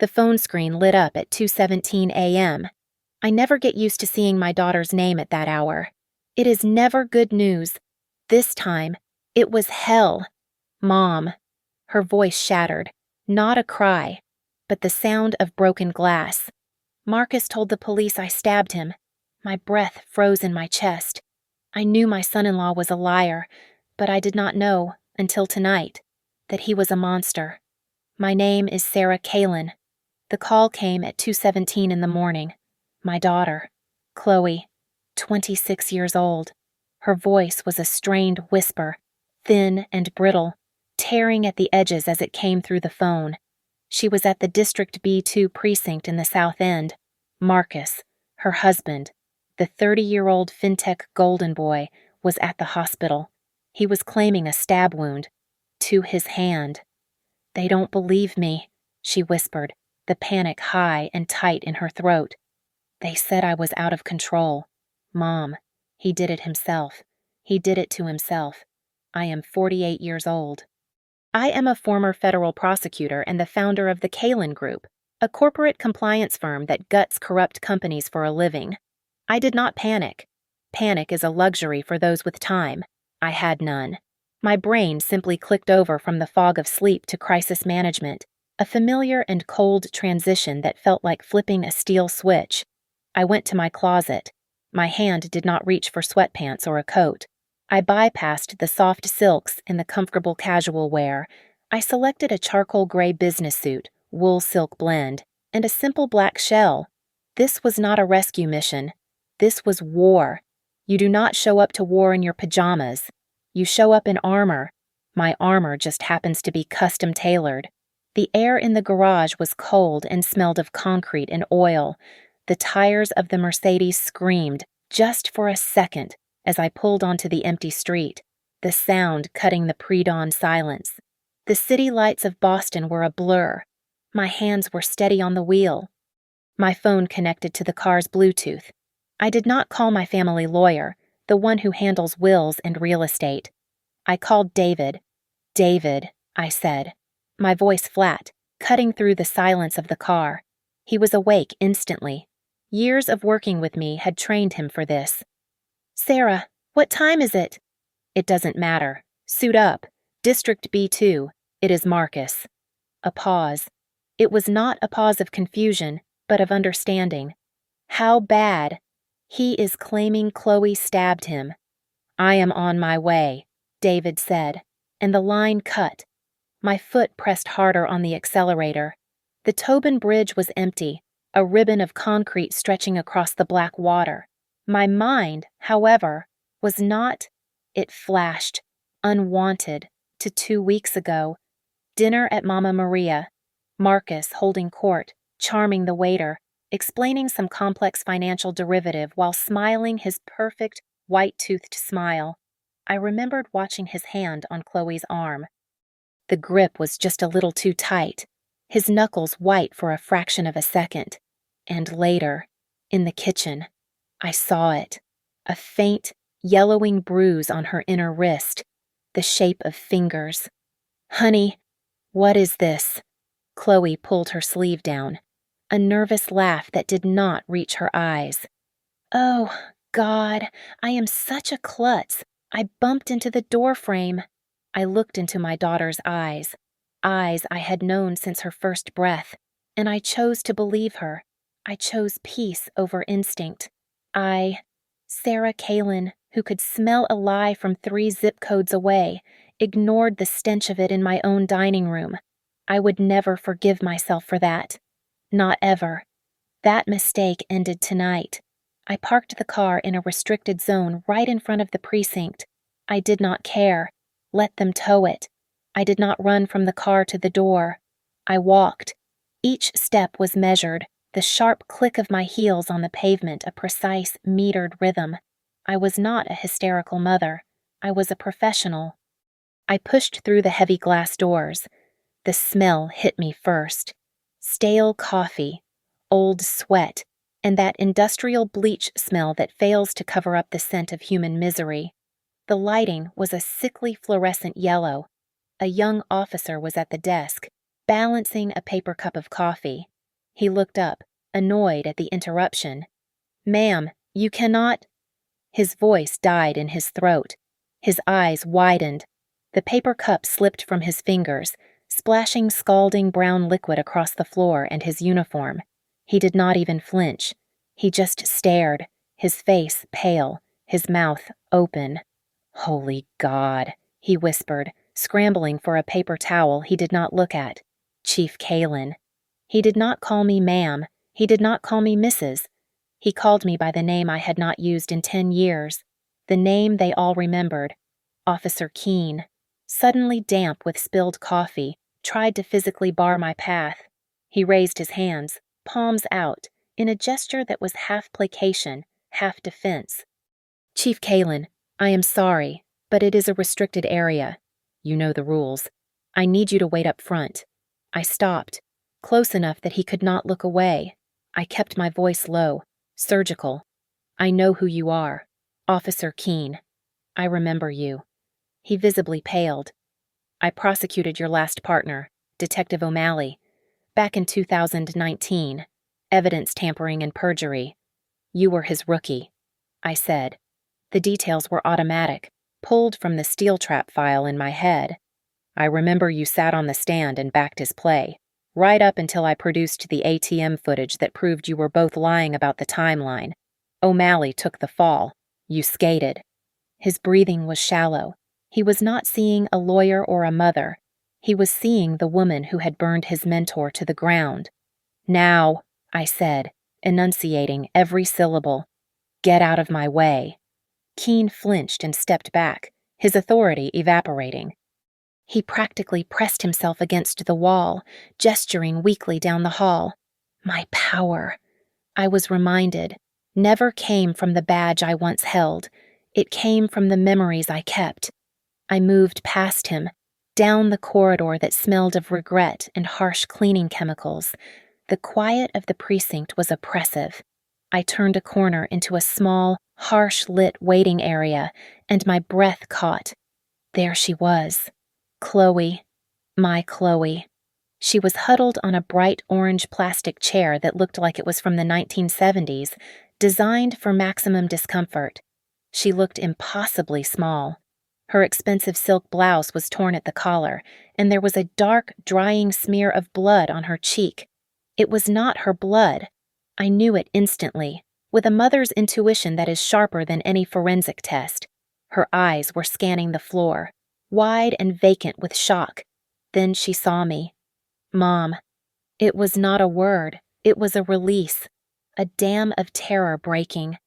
The phone screen lit up at 2:17 a.m. I never get used to seeing my daughter's name at that hour. It is never good news. This time, it was hell. Mom. Her voice shattered. Not a cry, but the sound of broken glass. Marcus told the police I stabbed him. My breath froze in my chest. I knew my son-in-law was a liar, but I did not know, until tonight, that he was a monster. My name is Sarah Kalin. The call came at 2:17 in the morning. My daughter, Chloe, 26 years old. Her voice was a strained whisper, thin and brittle, tearing at the edges as it came through the phone. She was at the District B2 precinct in the South End. Marcus, her husband, the 30-year-old fintech golden boy, was at the hospital. He was claiming a stab wound to his hand. "They don't believe me," she whispered, the panic high and tight in her throat. "They said I was out of control. Mom, he did it himself. He did it to himself. I am 48 years old." I am a former federal prosecutor and the founder of the Kalin Group, a corporate compliance firm that guts corrupt companies for a living. I did not panic. Panic is a luxury for those with time. I had none. My brain simply clicked over from the fog of sleep to crisis management, a familiar and cold transition that felt like flipping a steel switch. I went to my closet. My hand did not reach for sweatpants or a coat. I bypassed the soft silks and the comfortable casual wear. I selected a charcoal gray business suit, wool silk blend, and a simple black shell. This was not a rescue mission. This was war. You do not show up to war in your pajamas. You show up in armor. My armor just happens to be custom tailored. The air in the garage was cold and smelled of concrete and oil. The tires of the Mercedes screamed, just for a second, as I pulled onto the empty street, the sound cutting the pre-dawn silence. The city lights of Boston were a blur. My hands were steady on the wheel. My phone connected to the car's Bluetooth. I did not call my family lawyer, the one who handles wills and real estate. I called David. "David," I said, my voice flat, cutting through the silence of the car. He was awake instantly. Years of working with me had trained him for this. "Sarah, what time is it?" "It doesn't matter. Suit up. District B2. It is Marcus." A pause. It was not a pause of confusion, but of understanding. "How bad?" "He is claiming Chloe stabbed him." "I am on my way," David said, and the line cut. My foot pressed harder on the accelerator. The Tobin Bridge was empty, a ribbon of concrete stretching across the black water. My mind, however, was not, it flashed, unwanted, to 2 weeks ago. Dinner at Mama Maria. Marcus holding court, charming the waiter, explaining some complex financial derivative while smiling his perfect, white-toothed smile. I remembered watching his hand on Chloe's arm. The grip was just a little too tight, his knuckles white for a fraction of a second. And later, in the kitchen, I saw it, a faint, yellowing bruise on her inner wrist, the shape of fingers. "Honey, what is this?" Chloe pulled her sleeve down, a nervous laugh that did not reach her eyes. "Oh, God, I am such a klutz. I bumped into the door frame." I looked into my daughter's eyes I had known since her first breath, and I chose to believe her. I chose peace over instinct. Sarah Kalin, who could smell a lie from 3 zip codes away, ignored the stench of it in my own dining room. I would never forgive myself for that. Not ever. That mistake ended tonight. I parked the car in a restricted zone right in front of the precinct. I did not care. Let them tow it. I did not run from the car to the door. I walked. Each step was measured, the sharp click of my heels on the pavement a precise, metered rhythm. I was not a hysterical mother. I was a professional. I pushed through the heavy glass doors. The smell hit me first. Stale coffee, old sweat, and that industrial bleach smell that fails to cover up the scent of human misery. The lighting was a sickly fluorescent yellow. A young officer was at the desk, balancing a paper cup of coffee. He looked up, annoyed at the interruption. "Ma'am, you cannot—" His voice died in his throat. His eyes widened. The paper cup slipped from his fingers, splashing scalding brown liquid across the floor and his uniform. He did not even flinch. He just stared, his face pale, his mouth open. "Holy God," he whispered, scrambling for a paper towel he did not look at. Chief Kalin. He did not call me ma'am. He did not call me Mrs. He called me by the name I had not used in 10 years, the name they all remembered, Officer Keene. Suddenly damp with spilled coffee, tried to physically bar my path. He raised his hands, palms out, in a gesture that was half placation, half defense. "Chief Kalin, I am sorry, but it is a restricted area. You know the rules. I need you to wait up front." I stopped, close enough that he could not look away. I kept my voice low, surgical. "I know who you are. Officer Keene. I remember you." He visibly paled. "I prosecuted your last partner, Detective O'Malley, back in 2019. Evidence tampering and perjury. You were his rookie," I said. The details were automatic, pulled from the steel trap file in my head. "I remember you sat on the stand and backed his play, right up until I produced the ATM footage that proved you were both lying about the timeline. O'Malley took the fall. You skated." His breathing was shallow. He was not seeing a lawyer or a mother. He was seeing the woman who had burned his mentor to the ground. "Now," I said, enunciating every syllable, "get out of my way." Keene flinched and stepped back, his authority evaporating. He practically pressed himself against the wall, gesturing weakly down the hall. My power, I was reminded, never came from the badge I once held. It came from the memories I kept. I moved past him, down the corridor that smelled of regret and harsh cleaning chemicals. The quiet of the precinct was oppressive. I turned a corner into a small, harsh-lit waiting area, and my breath caught. There she was. Chloe. My Chloe. She was huddled on a bright orange plastic chair that looked like it was from the 1970s, designed for maximum discomfort. She looked impossibly small. Her expensive silk blouse was torn at the collar, and there was a dark, drying smear of blood on her cheek. It was not her blood. I knew it instantly, with a mother's intuition that is sharper than any forensic test. Her eyes were scanning the floor, wide and vacant with shock. Then she saw me. "Mom." It was not a word. It was a release. A dam of terror breaking.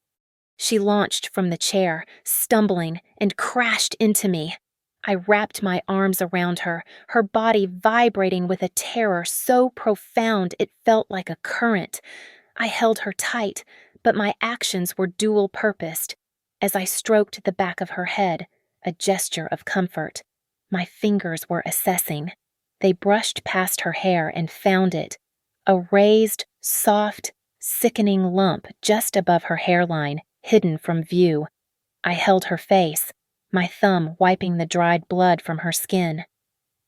She launched from the chair, stumbling, and crashed into me. I wrapped my arms around her, her body vibrating with a terror so profound it felt like a current. I held her tight, but my actions were dual-purposed. As I stroked the back of her head, a gesture of comfort, my fingers were assessing. They brushed past her hair and found it, a raised, soft, sickening lump just above her hairline, hidden from view. I held her face, my thumb wiping the dried blood from her skin.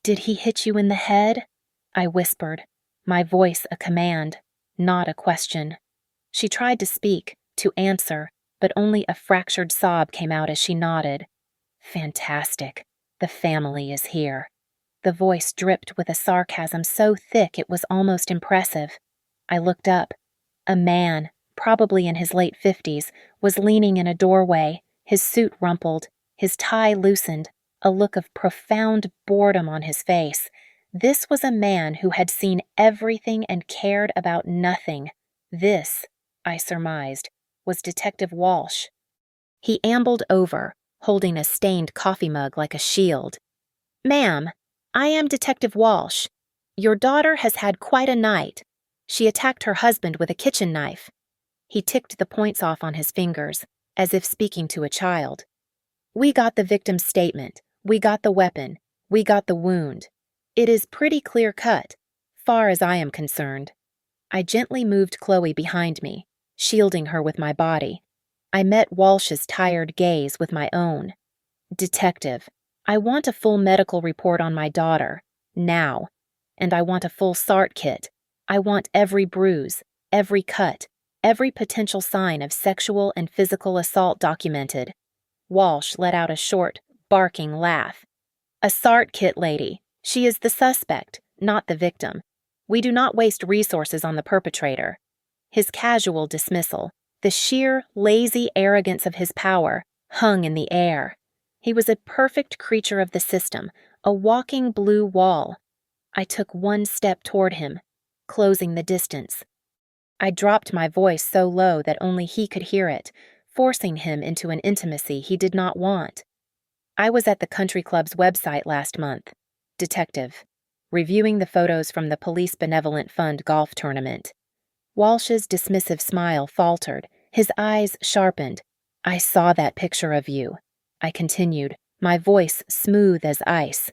"Did he hit you in the head?" I whispered, my voice a command, not a question. She tried to speak, to answer, but only a fractured sob came out as she nodded. "Fantastic. The family is here." The voice dripped with a sarcasm so thick it was almost impressive. I looked up. A man, probably in his late 50s, was leaning in a doorway, his suit rumpled, his tie loosened, a look of profound boredom on his face. This was a man who had seen everything and cared about nothing. This, I surmised, was Detective Walsh. He ambled over, holding a stained coffee mug like a shield. "Ma'am, I am Detective Walsh. Your daughter has had quite a night. She attacked her husband with a kitchen knife." He ticked the points off on his fingers, as if speaking to a child. "We got the victim's statement. We got the weapon. We got the wound. It is pretty clear-cut, far as I am concerned." I gently moved Chloe behind me, shielding her with my body. I met Walsh's tired gaze with my own. "Detective, I want a full medical report on my daughter, now, and I want a full SART kit, I want every bruise, every cut, every potential sign of sexual and physical assault documented." Walsh let out a short, barking laugh. "A SART kit lady. She is the suspect, not the victim. We do not waste resources on the perpetrator." His casual dismissal, the sheer, lazy arrogance of his power, hung in the air. He was a perfect creature of the system, a walking blue wall. I took one step toward him, closing the distance. I dropped my voice so low that only he could hear it, forcing him into an intimacy he did not want. "I was at the country club's website last month. Detective. Reviewing the photos from the Police Benevolent Fund golf tournament." Walsh's dismissive smile faltered, his eyes sharpened. "I saw that picture of you," I continued, my voice smooth as ice.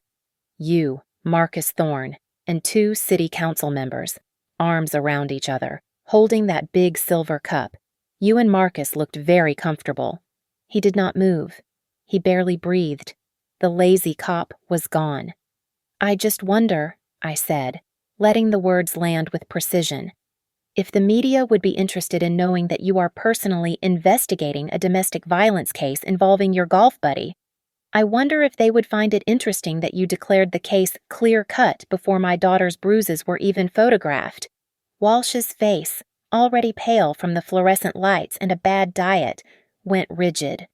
"You, Marcus Thorne, and 2 city council members, arms around each other, holding that big silver cup. You and Marcus looked very comfortable." He did not move. He barely breathed. The lazy cop was gone. "I just wonder," I said, letting the words land with precision, "if the media would be interested in knowing that you are personally investigating a domestic violence case involving your golf buddy. I wonder if they would find it interesting that you declared the case clear-cut before my daughter's bruises were even photographed." Walsh's face, already pale from the fluorescent lights and a bad diet, went rigid.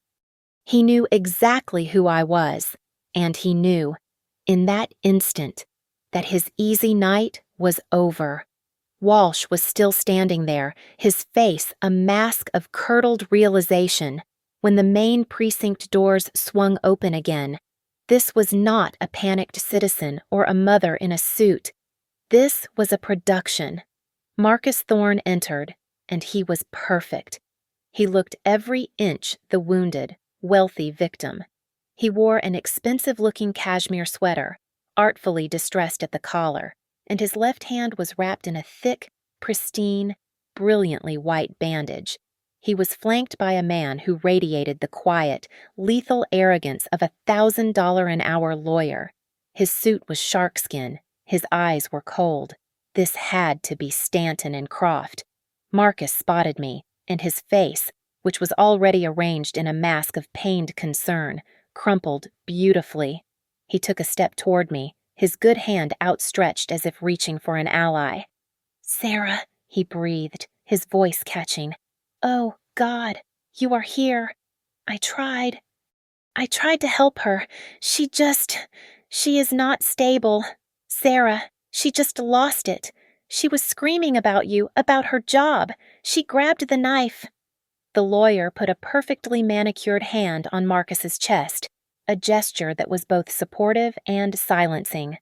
He knew exactly who I was, and he knew, in that instant, that his easy night was over. Walsh was still standing there, his face a mask of curdled realization, when the main precinct doors swung open again. This was not a panicked citizen or a mother in a suit. This was a production. Marcus Thorne entered, and he was perfect. He looked every inch the wounded, wealthy victim. He wore an expensive-looking cashmere sweater, artfully distressed at the collar, and his left hand was wrapped in a thick, pristine, brilliantly white bandage. He was flanked by a man who radiated the quiet, lethal arrogance of a $1,000-an-hour lawyer. His suit was sharkskin, his eyes were cold. This had to be Stanton and Croft. Marcus spotted me, and his face, which was already arranged in a mask of pained concern, crumpled beautifully. He took a step toward me, his good hand outstretched as if reaching for an ally. "Sarah," he breathed, his voice catching. "Oh, God, you are here. I tried to help her. She is not stable. Sarah, she just lost it. She was screaming about you, about her job. She grabbed the knife." The lawyer put a perfectly manicured hand on Marcus's chest, a gesture that was both supportive and silencing.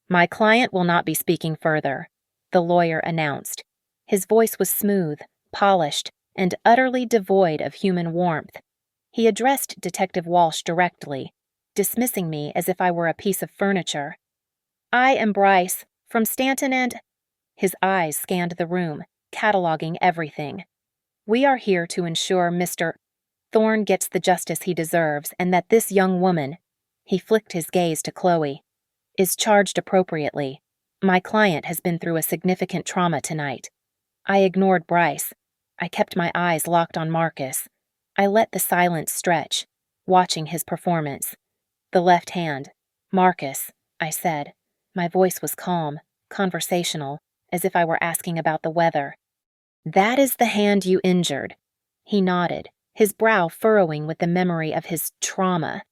"My client will not be speaking further," the lawyer announced. His voice was smooth, polished, and utterly devoid of human warmth. He addressed Detective Walsh directly, dismissing me as if I were a piece of furniture. "I am Bryce, from Stanton and—" His eyes scanned the room, cataloging everything. "We are here to ensure Mr. Thorne gets the justice he deserves and that this young woman," he flicked his gaze to Chloe, "is charged appropriately. My client has been through a significant trauma tonight." I ignored Bryce. I kept my eyes locked on Marcus. I let the silence stretch, watching his performance. "The left hand. Marcus," I said. My voice was calm, conversational, as if I were asking about the weather. "That is the hand you injured." He nodded, his brow furrowing with the memory of his trauma.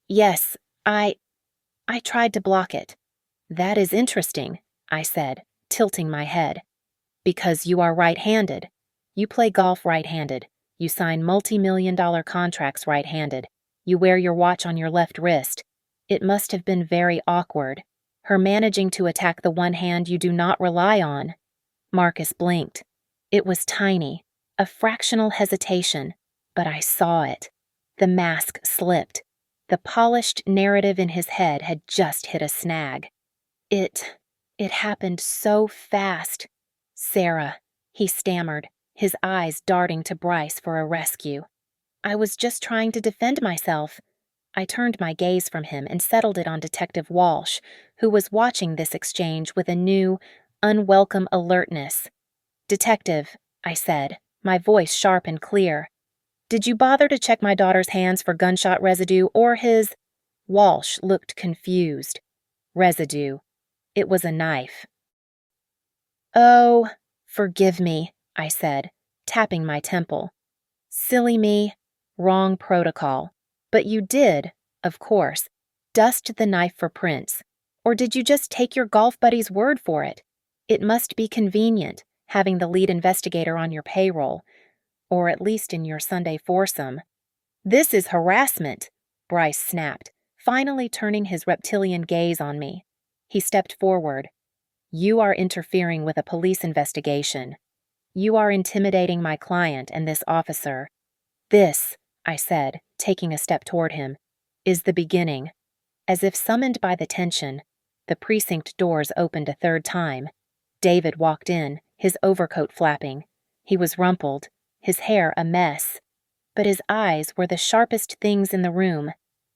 "Yes, I tried to block it." "That is interesting," I said, tilting my head. "Because you are right-handed. You play golf right-handed. You sign multi-million-dollar contracts right-handed. You wear your watch on your left wrist. It must have been very awkward, her managing to attack the one hand you do not rely on." Marcus blinked. It was tiny, a fractional hesitation, but I saw it. The mask slipped. The polished narrative in his head had just hit a snag. It happened so fast. "Sarah," he stammered, his eyes darting to Bryce for a rescue. "I was just trying to defend myself." I turned my gaze from him and settled it on Detective Walsh, who was watching this exchange with a new, unwelcome alertness. "Detective," I said, my voice sharp and clear, "did you bother to check my daughter's hands for gunshot residue or his—" Walsh looked confused. "Residue. It was a knife." "Oh, forgive me," I said, tapping my temple. "Silly me. Wrong protocol. But you did, of course, dust the knife for prints. Or did you just take your golf buddy's word for it? It must be convenient, having the lead investigator on your payroll, or at least in your Sunday foursome." "This is harassment," Bryce snapped, finally turning his reptilian gaze on me. He stepped forward. "You are interfering with a police investigation. You are intimidating my client and this officer. This," I said, taking a step toward him, "is the beginning." As if summoned by the tension, the precinct doors opened a third time. David walked in, his overcoat flapping. He was rumpled, his hair a mess. But his eyes were the sharpest things in the room.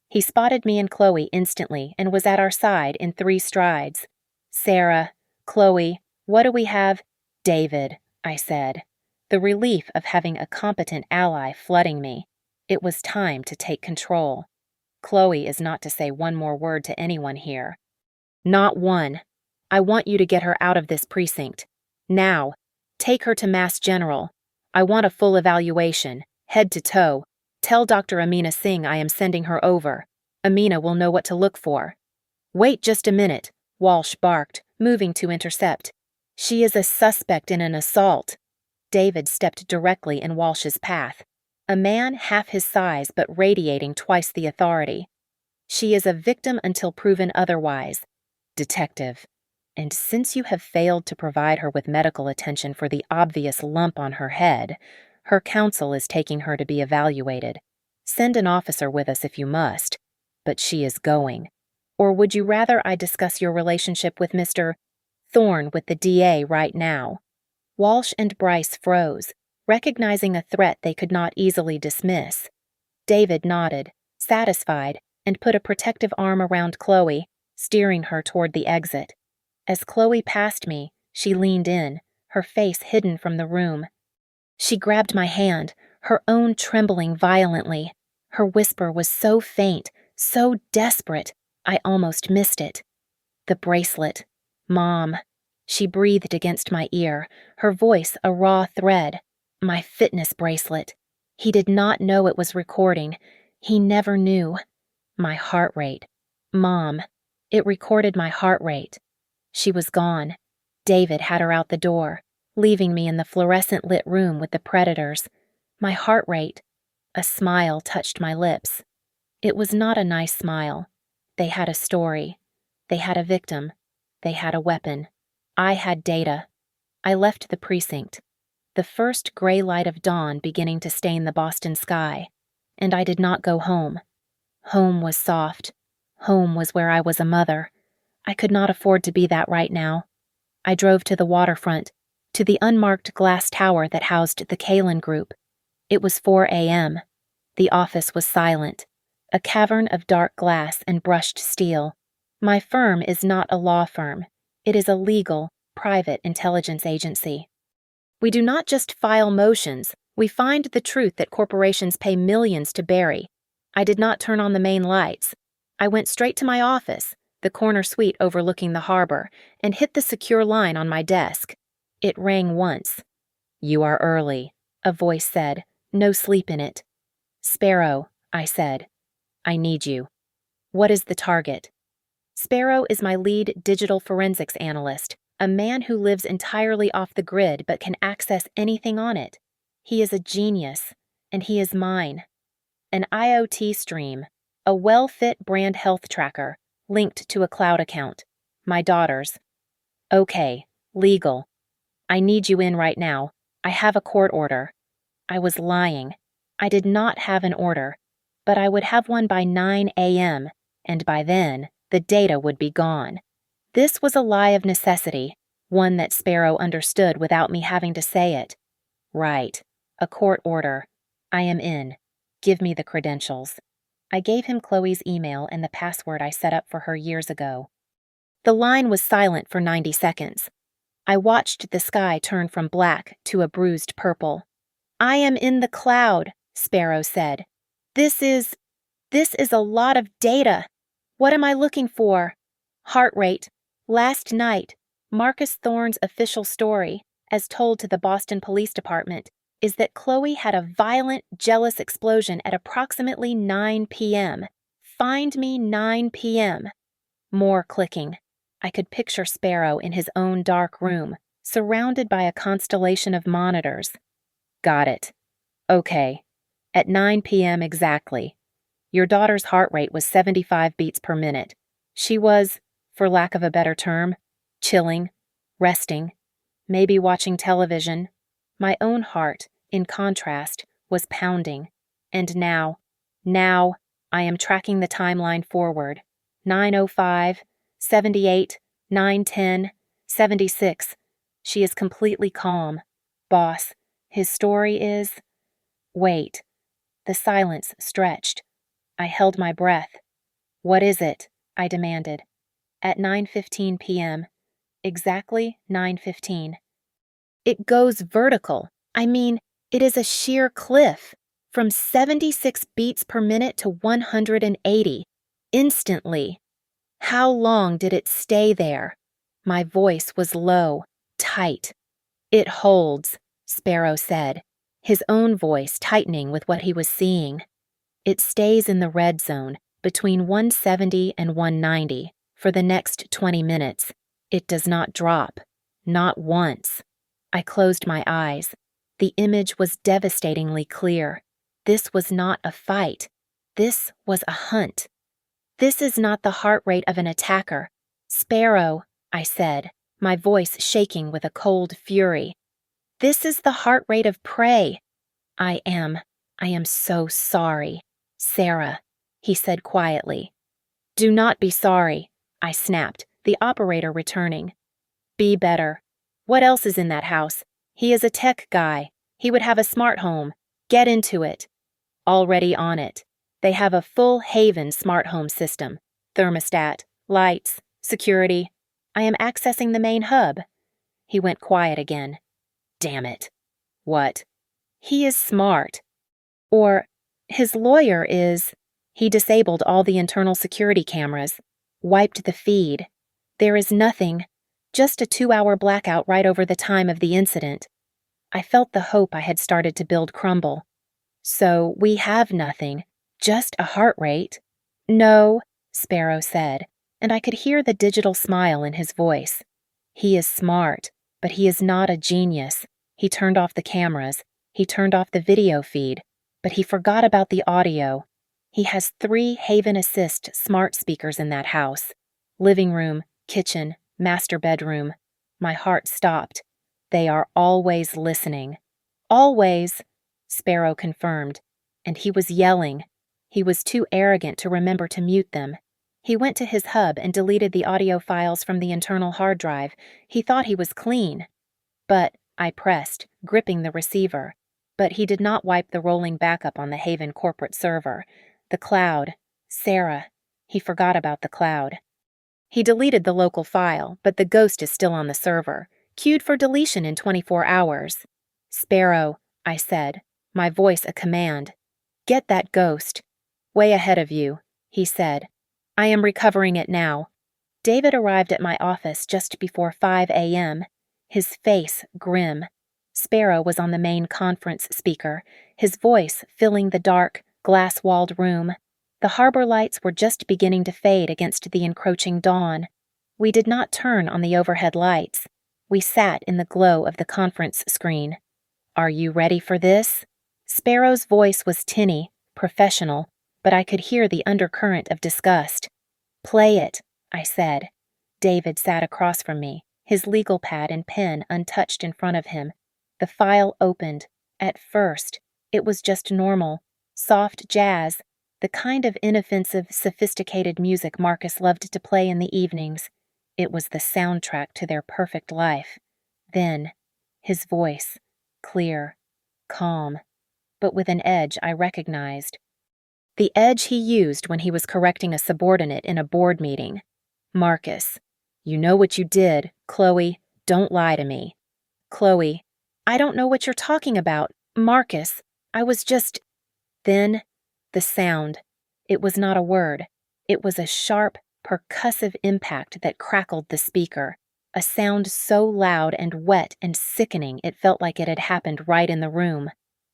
He spotted me and Chloe instantly and was at our side in 3 strides. "Sarah, Chloe, what do we have?" "David," I said, the relief of having a competent ally flooding me. It was time to take control. "Chloe is not to say one more word to anyone here." "Not one. I want you to get her out of this precinct. Now. Take her to Mass General. I want a full evaluation, head to toe. Tell Dr. Amina Singh I am sending her over. Amina will know what to look for." "Wait just a minute," Walsh barked, moving to intercept. "She is a suspect in an assault." David stepped directly in Walsh's path. A man half his size but radiating twice the authority. "She is a victim until proven otherwise. Detective. And since you have failed to provide her with medical attention for the obvious lump on her head, her counsel is taking her to be evaluated. Send an officer with us if you must, but she is going. Or would you rather I discuss your relationship with Mr. Thorne with the DA right now?" Walsh and Bryce froze, recognizing a threat they could not easily dismiss. David nodded, satisfied, and put a protective arm around Chloe, steering her toward the exit. As Chloe passed me, she leaned in, her face hidden from the room. She grabbed my hand, her own trembling violently. Her whisper was so faint, so desperate, I almost missed it. "The bracelet. Mom." She breathed against my ear, her voice a raw thread. "My fitness bracelet. He did not know it was recording. He never knew. My heart rate. Mom. It recorded my heart rate." She was gone. David had her out the door, leaving me in the fluorescent-lit room with the predators. My heart rate. A smile touched my lips. It was not a nice smile. They had a story. They had a victim. They had a weapon. I had data. I left the precinct, the first gray light of dawn beginning to stain the Boston sky, and I did not go home. Home was soft. Home was where I was a mother. I could not afford to be that right now. I drove to the waterfront, to the unmarked glass tower that housed the Kalin Group. It was 4 a.m. The office was silent, a cavern of dark glass and brushed steel. My firm is not a law firm. It is a legal, private intelligence agency. We do not just file motions, we find the truth that corporations pay millions to bury. I did not turn on the main lights. I went straight to my office, the corner suite overlooking the harbor, and hit the secure line on my desk. It rang once. "You are early," a voice said, no sleep in it. "Sparrow," I said. "I need you." "What is the target?" Sparrow is my lead digital forensics analyst, a man who lives entirely off the grid but can access anything on it. He is a genius, and he is mine. An IoT stream, a well-fit brand health tracker, linked to a cloud account. My daughter's. "Okay, legal. I need you in right now. I have a court order." I was lying. I did not have an order, but I would have one by 9 a.m., and by then, the data would be gone. This was a lie of necessity, one that Sparrow understood without me having to say it. "Right. A court order. I am in. Give me the credentials." I gave him Chloe's email and the password I set up for her years ago. The line was silent for 90 seconds. I watched the sky turn from black to a bruised purple. I am in the cloud, Sparrow said. This is a lot of data. What am I looking for? Heart rate. Last night, Marcus Thorne's official story, as told to the Boston Police Department, is that Chloe had a violent, jealous explosion at approximately 9 p.m. Find me 9 p.m. More clicking. I could picture Sparrow in his own dark room, surrounded by a constellation of monitors. Got it. Okay. At 9 p.m. exactly. Your daughter's heart rate was 75 beats per minute. She was, for lack of a better term, chilling, resting, maybe watching television. My own heart, in contrast, was pounding. And now, I am tracking the timeline forward. 9:05, 78, 9:10, 76. She is completely calm. Boss, his story is... Wait. The silence stretched. I held my breath. What is it? I demanded. At 9:15 p.m. Exactly 9:15. It goes vertical. I mean, it is a sheer cliff. From 76 beats per minute to 180. Instantly. How long did it stay there? My voice was low, tight. It holds, Sparrow said, his own voice tightening with what he was seeing. It stays in the red zone, between 170 and 190, for the next 20 minutes. It does not drop. Not once. I closed my eyes. The image was devastatingly clear. This was not a fight. This was a hunt. This is not the heart rate of an attacker. Sparrow, I said, my voice shaking with a cold fury. This is the heart rate of prey. I am so sorry. Sarah, he said quietly. Do not be sorry, I snapped, the operator returning. Be better. What else is in that house? He is a tech guy. He would have a smart home. Get into it. Already on it. They have a full Haven smart home system. Thermostat, lights, security. I am accessing the main hub. He went quiet again. Damn it. What? He is smart. Or, his lawyer is... He disabled all the internal security cameras. Wiped the feed. There is nothing. Just a 2-hour blackout right over the time of the incident. I felt the hope I had started to build crumble. So we have nothing. Just a heart rate. No, Sparrow said, and I could hear the digital smile in his voice. He is smart, but he is not a genius. He turned off the cameras. He turned off the video feed, but he forgot about the audio. He has 3 Haven Assist smart speakers in that house. Living room, kitchen, master bedroom. My heart stopped. They are always listening. Always, Sparrow confirmed. And he was yelling. He was too arrogant to remember to mute them. He went to his hub and deleted the audio files from the internal hard drive. He thought he was clean. But, I pressed, gripping the receiver. But he did not wipe the rolling backup on the Haven corporate server. The cloud. Sarah. He forgot about the cloud. He deleted the local file, but the ghost is still on the server, queued for deletion in 24 hours. Sparrow, I said, my voice a command. Get that ghost. Way ahead of you, he said. I am recovering it now. David arrived at my office just before 5 a.m., his face grim. Sparrow was on the main conference speaker, his voice filling the dark, glass-walled room. The harbor lights were just beginning to fade against the encroaching dawn. We did not turn on the overhead lights. We sat in the glow of the conference screen. Are you ready for this? Sparrow's voice was tinny, professional, but I could hear the undercurrent of disgust. Play it, I said. David sat across from me, his legal pad and pen untouched in front of him. The file opened. At first, it was just normal, soft jazz, the kind of inoffensive, sophisticated music Marcus loved to play in the evenings. It was the soundtrack to their perfect life. Then, his voice, clear, calm, but with an edge I recognized. The edge he used when he was correcting a subordinate in a board meeting. Marcus, you know what you did, Chloe. Don't lie to me. Chloe, I don't know what you're talking about. Marcus, I was just... Then, the sound. It was not a word. It was a sharp, percussive impact that crackled the speaker. A sound so loud and wet and sickening it felt like it had happened right in the room.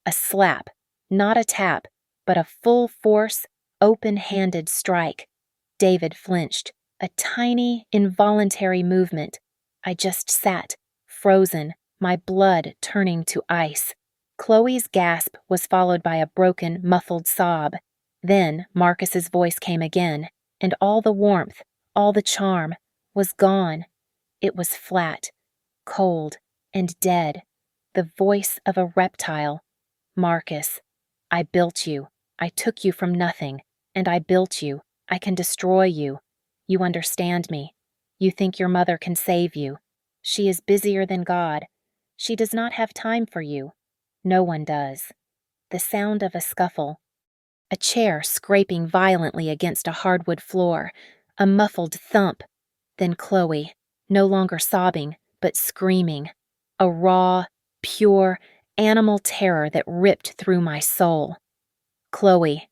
A slap, not a tap, but a full force, open-handed strike. David flinched. A tiny, involuntary movement. I just sat, frozen, my blood turning to ice. Chloe's gasp was followed by a broken, muffled sob. Then Marcus's voice came again, and all the warmth, all the charm, was gone. It was flat, cold, and dead. The voice of a reptile. Marcus, I built you. I took you from nothing, and I built you. I can destroy you. You understand me. You think your mother can save you. She is busier than God. She does not have time for you. No one does. The sound of a scuffle. A chair scraping violently against a hardwood floor. A muffled thump. Then Chloe, no longer sobbing, but screaming. A raw, pure, animal terror that ripped through my soul. Chloe,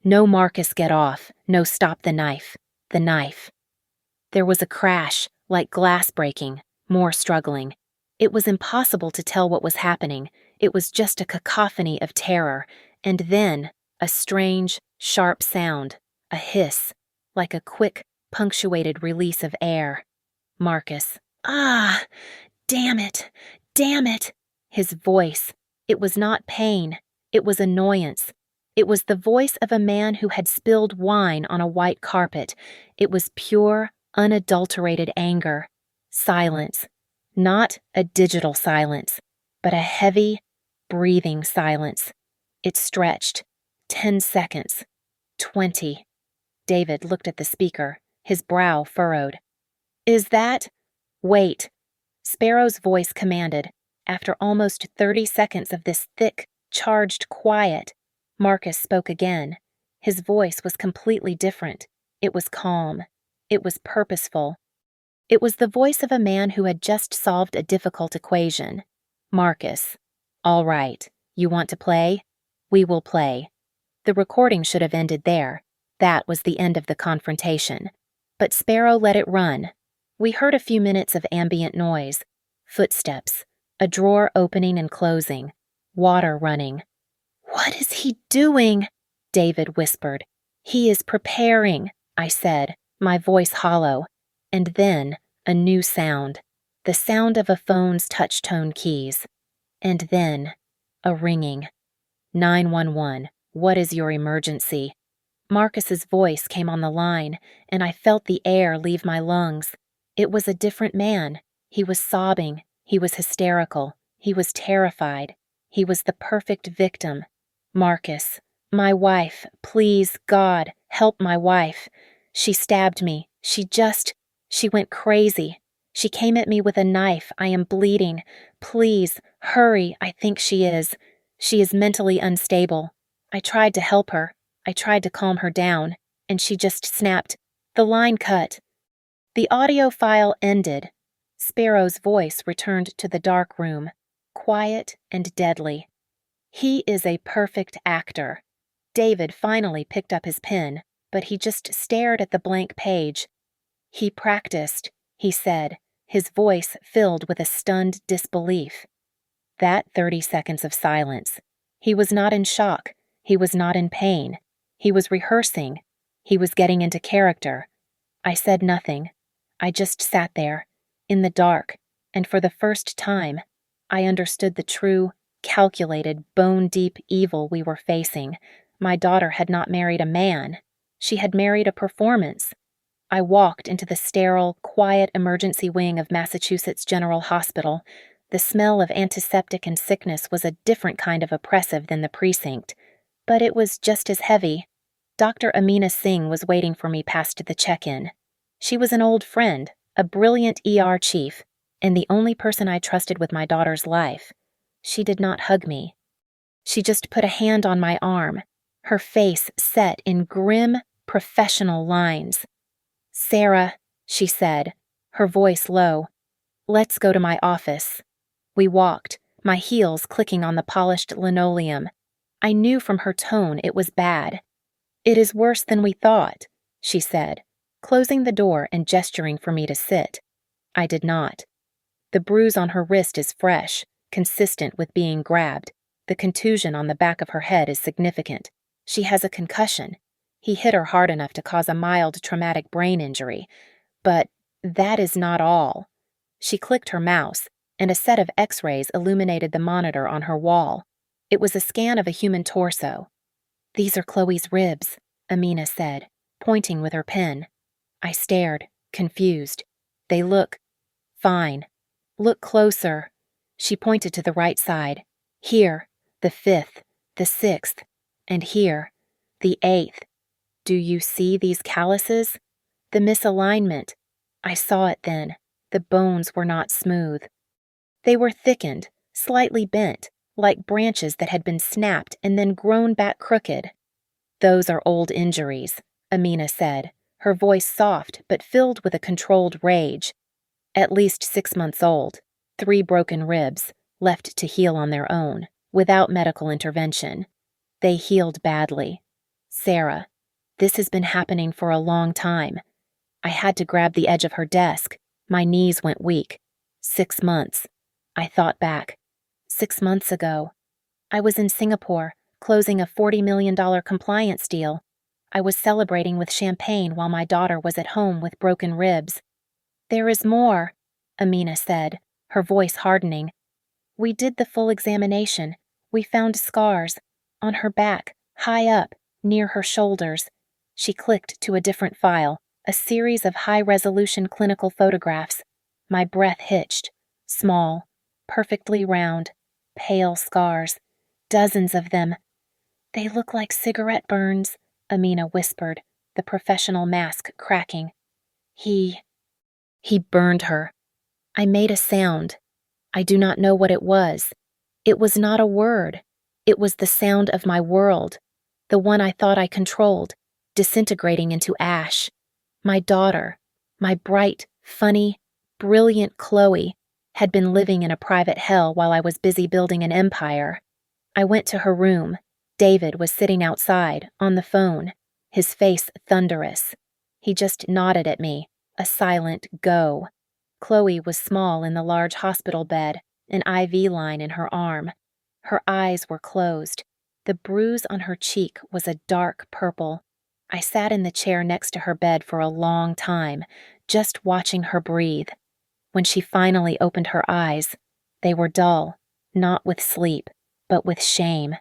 no Marcus get off, no stop the knife. The knife. There was a crash, like glass breaking, more struggling. It was impossible to tell what was happening. It was just a cacophony of terror, and then a strange, sharp sound, a hiss, like a quick, punctuated release of air. Marcus. Ah! Damn it! Damn it! His voice. It was not pain. It was annoyance. It was the voice of a man who had spilled wine on a white carpet. It was pure, unadulterated anger. Silence. Not a digital silence, but a heavy, breathing silence. It stretched. 10 seconds. 20. David looked at the speaker, his brow furrowed. Is that? Wait. Sparrow's voice commanded. After almost 30 seconds of this thick, charged quiet, Marcus spoke again. His voice was completely different. It was calm. It was purposeful. It was the voice of a man who had just solved a difficult equation. Marcus. All right. You want to play? We will play. The recording should have ended there. That was the end of the confrontation. But Sparrow let it run. We heard a few minutes of ambient noise. Footsteps. A drawer opening and closing. Water running. What is he doing? David whispered. He is preparing, I said, my voice hollow. And then a new sound. The sound of a phone's touch-tone keys. And then a ringing. 911, what is your emergency? Marcus's voice came on the line, and I felt the air leave my lungs. It was a different man. He was sobbing. He was hysterical. He was terrified. He was the perfect victim. Marcus, my wife, please, God, help my wife. She stabbed me. She went crazy. She came at me with a knife. I am bleeding. Please, hurry, I think she is. She is mentally unstable. I tried to help her. I tried to calm her down, and she just snapped. The line cut. The audio file ended. Sparrow's voice returned to the dark room, quiet and deadly. He is a perfect actor. David finally picked up his pen, but he just stared at the blank page. He practiced, he said, his voice filled with a stunned disbelief. That 30 seconds of silence. He was not in shock. He was not in pain. He was rehearsing. He was getting into character. I said nothing. I just sat there, in the dark, and for the first time, I understood the true, calculated, bone-deep evil we were facing. My daughter had not married a man. She had married a performance. I walked into the sterile, quiet emergency wing of Massachusetts General Hospital. The smell of antiseptic and sickness was a different kind of oppressive than the precinct, but it was just as heavy. Dr. Amina Singh was waiting for me past the check-in. She was an old friend, a brilliant ER chief, and the only person I trusted with my daughter's life. She did not hug me. She just put a hand on my arm, her face set in grim, professional lines. Sarah, she said, her voice low, Let's go to my office. We walked, my heels clicking on the polished linoleum. I knew from her tone it was bad. It is worse than we thought, she said, closing the door and gesturing for me to sit. I did not. The bruise on her wrist is fresh, consistent with being grabbed. The contusion on the back of her head is significant. She has a concussion. He hit her hard enough to cause a mild traumatic brain injury. But that is not all. She clicked her mouse, and a set of X-rays illuminated the monitor on her wall. It was a scan of a human torso. These are Chloe's ribs, Amina said, pointing with her pen. I stared, confused. They look fine. Look closer. She pointed to the right side. Here, the 5th, the 6th, and here, the 8th. Do you see these calluses? The misalignment. I saw it then. The bones were not smooth. They were thickened, slightly bent, like branches that had been snapped and then grown back crooked. Those are old injuries, Amina said, her voice soft but filled with a controlled rage. At least 6 months old, 3 broken ribs, left to heal on their own, without medical intervention. They healed badly. Sarah, this has been happening for a long time. I had to grab the edge of her desk. My knees went weak. 6 months. I thought back. 6 months ago. I was in Singapore, closing a $40 million compliance deal. I was celebrating with champagne while my daughter was at home with broken ribs. There is more, Amina said, her voice hardening. We did the full examination. We found scars. On her back, high up, near her shoulders. She clicked to a different file, a series of high-resolution clinical photographs. My breath hitched. Small, perfectly round, pale scars. Dozens of them. They look like cigarette burns, Amina whispered, the professional mask cracking. He burned her. I made a sound. I do not know what it was. It was not a word. It was the sound of my world, the one I thought I controlled, disintegrating into ash. My daughter, my bright, funny, brilliant Chloe, had been living in a private hell while I was busy building an empire. I went to her room. David was sitting outside, on the phone, his face thunderous. He just nodded at me, a silent go. Chloe was small in the large hospital bed, an IV line in her arm. Her eyes were closed. The bruise on her cheek was a dark purple. I sat in the chair next to her bed for a long time, just watching her breathe. When she finally opened her eyes, they were dull, not with sleep, but with shame.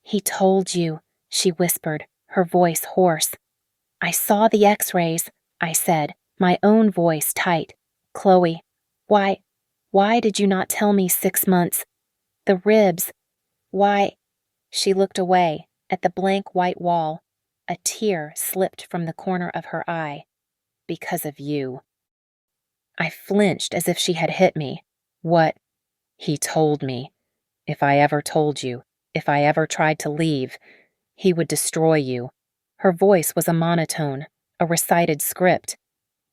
He told you, she whispered, her voice hoarse. I saw the X-rays, I said, my own voice tight. Chloe, why did you not tell me 6 months? The ribs, why? She looked away, at the blank white wall. A tear slipped from the corner of her eye. Because of you. I flinched as if she had hit me. What? He told me. If I ever told you, if I ever tried to leave, he would destroy you. Her voice was a monotone, a recited script.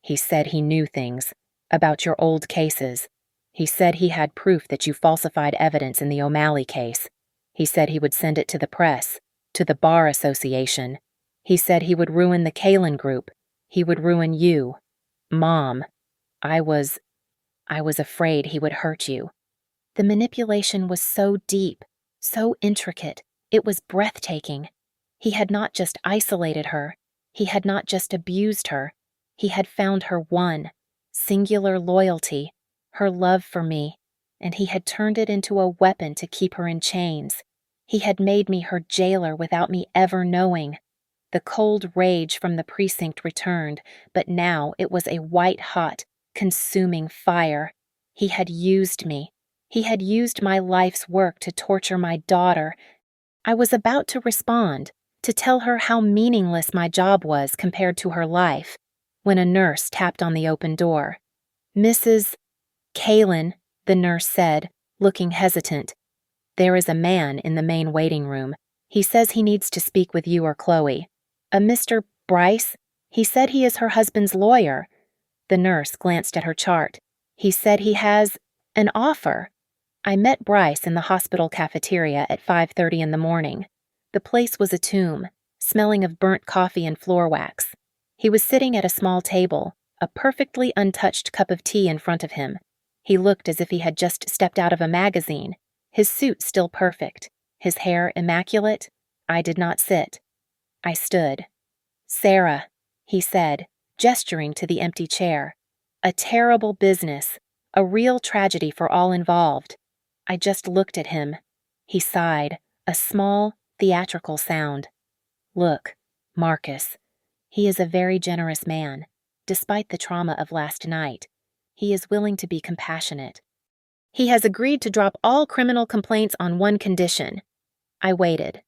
He said he knew things, about your old cases. He said he had proof that you falsified evidence in the O'Malley case. He said he would send it to the press, to the Bar Association. He said he would ruin the Kalin Group. He would ruin you. Mom. I was afraid he would hurt you. The manipulation was so deep, so intricate, it was breathtaking. He had not just isolated her. He had not just abused her. He had found her one, singular loyalty, her love for me, and he had turned it into a weapon to keep her in chains. He had made me her jailer without me ever knowing. The cold rage from the precinct returned, but now it was a white-hot, consuming fire. He had used me. He had used my life's work to torture my daughter. I was about to respond, to tell her how meaningless my job was compared to her life, when a nurse tapped on the open door. Mrs. Kalin, the nurse said, looking hesitant. There is a man in the main waiting room. He says he needs to speak with you or Chloe. A Mr. Bryce? He said he is her husband's lawyer. The nurse glanced at her chart. He said he has an offer. I met Bryce in the hospital cafeteria at 5:30 in the morning. The place was a tomb, smelling of burnt coffee and floor wax. He was sitting at a small table, a perfectly untouched cup of tea in front of him. He looked as if he had just stepped out of a magazine, his suit still perfect, his hair immaculate. I did not sit. I stood. "Sarah," he said, gesturing to the empty chair. "A terrible business, a real tragedy for all involved." I just looked at him. He sighed, a small, theatrical sound. "Look, Marcus. He is a very generous man. Despite the trauma of last night, he is willing to be compassionate. He has agreed to drop all criminal complaints on one condition." I waited.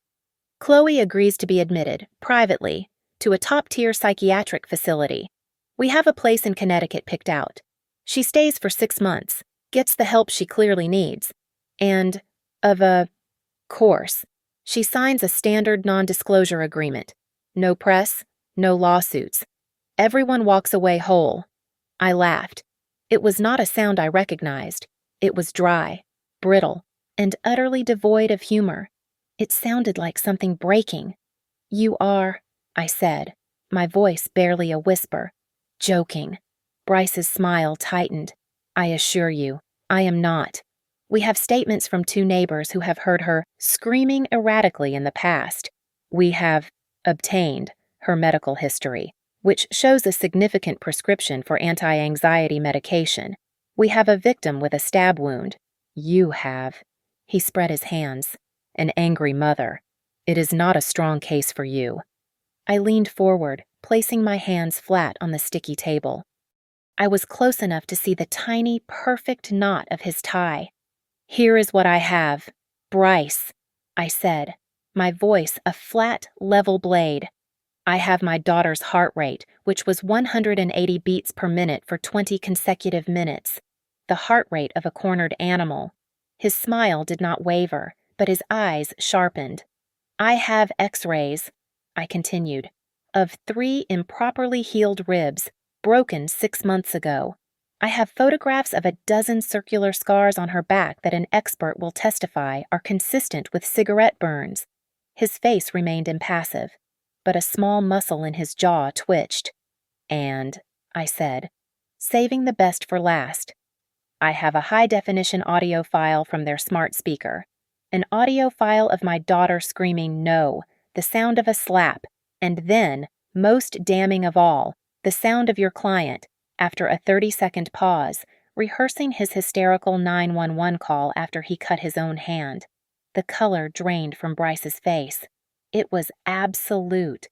"Chloe agrees to be admitted, privately, to a top-tier psychiatric facility. We have a place in Connecticut picked out. She stays for 6 months, gets the help she clearly needs, and, of course, she signs a standard non-disclosure agreement. No press, no lawsuits. Everyone walks away whole." I laughed. It was not a sound I recognized. It was dry, brittle, and utterly devoid of humor. It sounded like something breaking. "You are," I said, my voice barely a whisper, "joking." Bryce's smile tightened. "I assure you, I am not. We have statements from 2 neighbors who have heard her screaming erratically in the past. We have obtained her medical history, which shows a significant prescription for anti-anxiety medication. We have a victim with a stab wound. You have," he spread his hands, "an angry mother. It is not a strong case for you." I leaned forward, placing my hands flat on the sticky table. I was close enough to see the tiny, perfect knot of his tie. "Here is what I have. Bryce," I said, my voice a flat, level blade. "I have my daughter's heart rate, which was 180 beats per minute for 20 consecutive minutes. The heart rate of a cornered animal." His smile did not waver, but his eyes sharpened. "I have X-rays," I continued, "of 3 improperly healed ribs, broken 6 months ago. I have photographs of a dozen circular scars on her back that an expert will testify are consistent with cigarette burns." His face remained impassive, but a small muscle in his jaw twitched. "And," I said, saving the best for last, "I have a high-definition audio file from their smart speaker. An audio file of my daughter screaming no, the sound of a slap, and then, most damning of all, the sound of your client, after a 30-second pause, rehearsing his hysterical 911 call after he cut his own hand." The color drained from Bryce's face. It was absolute.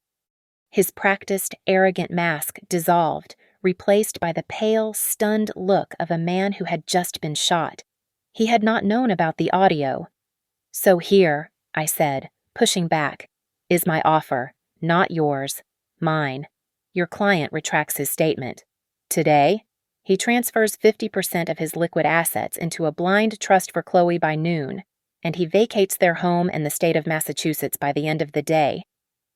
His practiced, arrogant mask dissolved, replaced by the pale, stunned look of a man who had just been shot. He had not known about the audio. "So here," I said, pushing back, "is my offer, not yours, mine." Your client retracts his statement. Today, he transfers 50% of his liquid assets into a blind trust for Chloe by noon, and he vacates their home and the state of Massachusetts by the end of the day.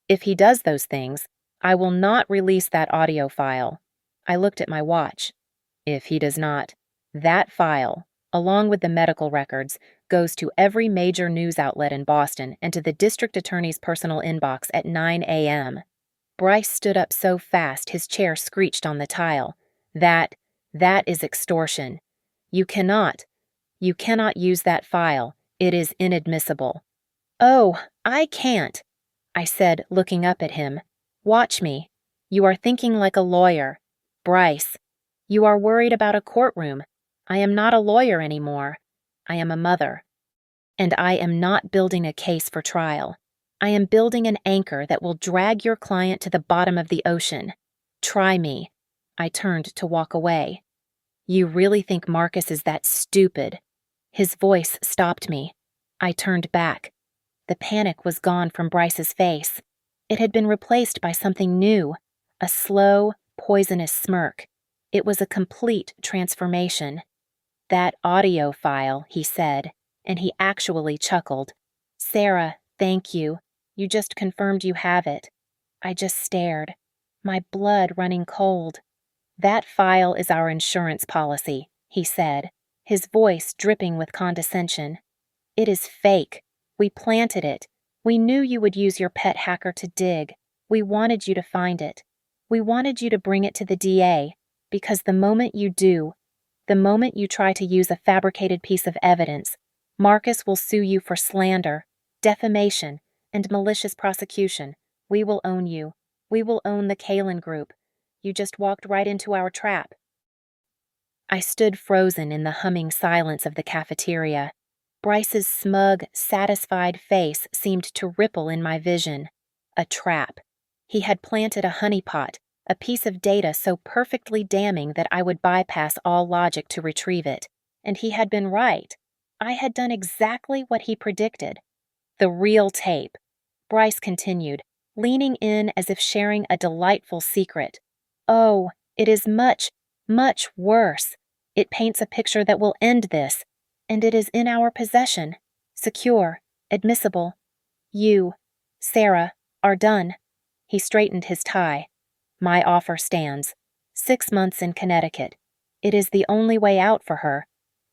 If he does those things, I will not release that audio file. I looked at my watch. If he does not, that file, along with the medical records, goes to every major news outlet in Boston and to the district attorney's personal inbox at 9 a.m. Bryce stood up so fast his chair screeched on the tile. That is extortion. You cannot use that file. It is inadmissible." "Oh, I can't," I said, looking up at him. "Watch me. You are thinking like a lawyer. Bryce, you are worried about a courtroom. I am not a lawyer anymore. I am a mother. And I am not building a case for trial. I am building an anchor that will drag your client to the bottom of the ocean. Try me." I turned to walk away. "You really think Marcus is that stupid?" His voice stopped me. I turned back. The panic was gone from Bryce's face. It had been replaced by something new, a slow, poisonous smirk. It was a complete transformation. "That audio file," he said, and he actually chuckled. "Sarah, thank you. You just confirmed you have it." I just stared, my blood running cold. "That file is our insurance policy," he said, his voice dripping with condescension. It is fake. We planted it. We knew you would use your pet hacker to dig. We wanted you to find it. We wanted you to bring it to the DA, because the moment you do, the moment you try to use a fabricated piece of evidence, Marcus will sue you for slander, defamation, and malicious prosecution. We will own you. We will own the Kalin Group. You just walked right into our trap. I stood frozen in the humming silence of the cafeteria. Bryce's smug, satisfied face seemed to ripple in my vision. A trap. He had planted a honeypot, a piece of data so perfectly damning that I would bypass all logic to retrieve it. And he had been right. I had done exactly what he predicted. The real tape. Bryce continued, leaning in as if sharing a delightful secret. Oh, it is much, much worse. It paints a picture that will end this, and it is in our possession, secure, admissible. You, Sarah, are done. He straightened his tie. My offer stands. 6 months in Connecticut. It is the only way out for her.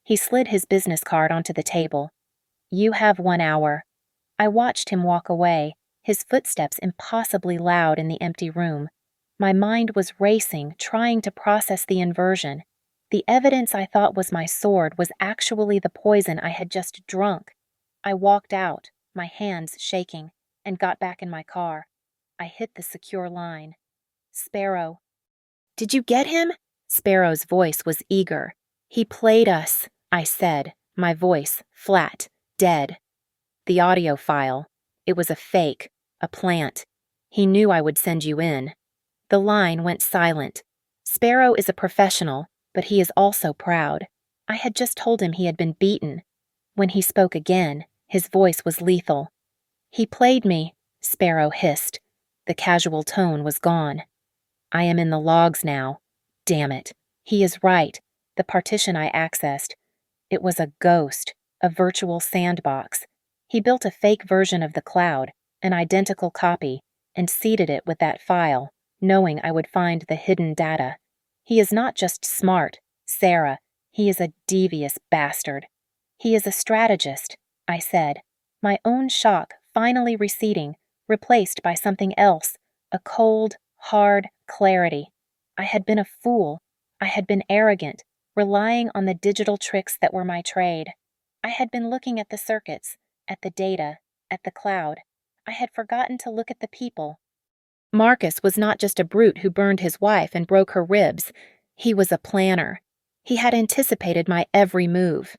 He slid his business card onto the table. You have 1 hour. I watched him walk away, his footsteps impossibly loud in the empty room. My mind was racing, trying to process the inversion. The evidence I thought was my sword was actually the poison I had just drunk. I walked out, my hands shaking, and got back in my car. I hit the secure line. Sparrow. Did you get him? Sparrow's voice was eager. He played us, I said, my voice flat, dead. The audio file. It was a fake, a plant. He knew I would send you in. The line went silent. Sparrow is a professional, but he is also proud. I had just told him he had been beaten. When he spoke again, his voice was lethal. He played me, Sparrow hissed. The casual tone was gone. I am in the logs now. Damn it. He is right. The partition I accessed. It was a ghost, a virtual sandbox. He built a fake version of the cloud, an identical copy, and seeded it with that file, knowing I would find the hidden data. He is not just smart, Sarah. He is a devious bastard. He is a strategist, I said, my own shock finally receding, replaced by something else, a cold, hard clarity. I had been a fool. I had been arrogant, relying on the digital tricks that were my trade. I had been looking at the circuits, at the data, at the cloud. I had forgotten to look at the people. Marcus was not just a brute who burned his wife and broke her ribs. He was a planner. He had anticipated my every move.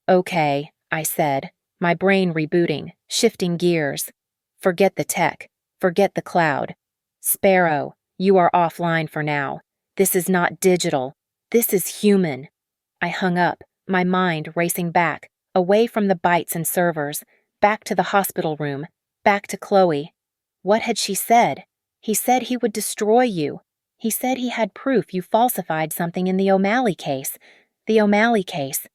Okay, I said, my brain rebooting, shifting gears. Forget the tech. Forget the cloud. Sparrow, you are offline for now. This is not digital. This is human. I hung up, my mind racing back, away from the bytes and servers, back to the hospital room, back to Chloe. What had she said? He said he would destroy you. He said he had proof you falsified something in the O'Malley case. The O'Malley case.